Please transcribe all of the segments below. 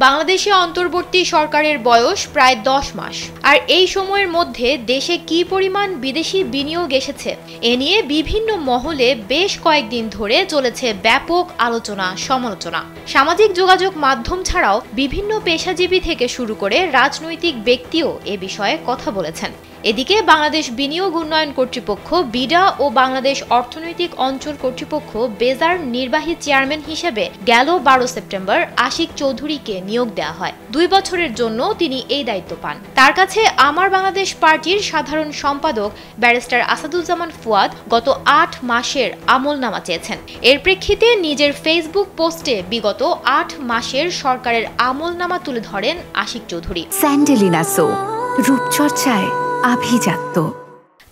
বাংলাদেশে অন্তর্বর্তী সরকারের বয়স প্রায় 10 মাস, আর এই সময়ের মধ্যে দেশে কি পরিমাণ বিদেশি বিনিয়োগ এসেছে এ নিয়ে বিভিন্ন মহলে বেশ কয়েকদিন ধরে চলেছে ব্যাপক আলোচনা সমালোচনা। সামাজিক যোগাযোগ মাধ্যম ছাড়াও বিভিন্ন পেশাজীবী থেকে শুরু করে রাজনৈতিক ব্যক্তিও এ বিষয়ে কথা বলেছেন। এদিকে বাংলাদেশ বিনিয়োগ উন্নয়ন কর্তৃপক্ষ বিডা ও বাংলাদেশ অর্থনৈতিক অঞ্চল কর্তৃপক্ষ বেজার নির্বাহী চেয়ারম্যান হিসেবে গেল 12 সেপ্টেম্বর আশিক চৌধুরীকে নিয়োগ দেওয়া হয়। 2 বছরের জন্য তিনি এই দায়িত্ব পান। তার কাছে আমার বাংলাদেশ পার্টির সাধারণ সম্পাদক ব্যারিস্টার আসাদুজ্জামান ফুয়াদ গত 8 মাসের আমলনামা চেয়েছেন। এর প্রেক্ষিতে নিজের ফেসবুক পোস্টে বিগত 8 মাসের সরকারের আমলনামা তুলে ধরেন আশিক চৌধুরী। স্যান্ডেলিনা সো, রূপচর্চায় আভিজাত্য।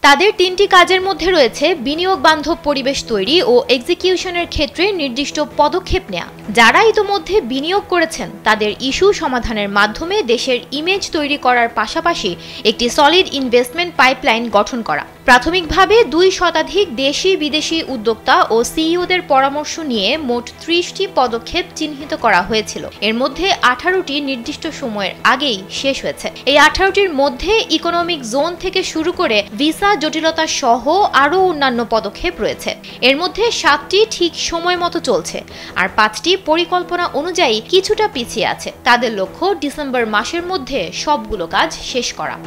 তাদের 3টি কাজের মধ্যে রয়েছে বিনিয়োগ বান্ধব পরিবেশ তৈরি ও এক্সিকিউশনের ক্ষেত্রে নির্দিষ্ট পদক্ষেপ নেওয়া। যারা ইতোমধ্যে বিনিয়োগ করেছেন তাদের ইস্যু সমাধানের মাধ্যমে দেশের ইমেজ তৈরি করার পাশাপাশি একটি সলিড ইনভেস্টমেন্ট পাইপলাইন গঠন করা। প্রাথমিকভাবে 2 শতাধিক দেশি বিদেশি উদ্যোক্তা ও সিইওদের পরামর্শ নিয়ে মোট 30টি পদক্ষেপ চিহ্নিত করা হয়েছিল। এর মধ্যে 18টি নির্দিষ্ট সময়ের আগেই শেষ হয়েছে। এই 18টির মধ্যে ইকোনমিক জোন থেকে শুরু করে ভিসা জটিলতা সহ আরও অন্যান্য পদক্ষেপ রয়েছে। এর মধ্যে 7টি ঠিক সময় মতো চলছে, আর 5টি পরিকল্পনা অনুযায়ী কিছুটা পিছিয়ে আছে। তাদের লক্ষ্য ডিসেম্বর মাসের মধ্যে সবগুলো কাজ শেষ করা।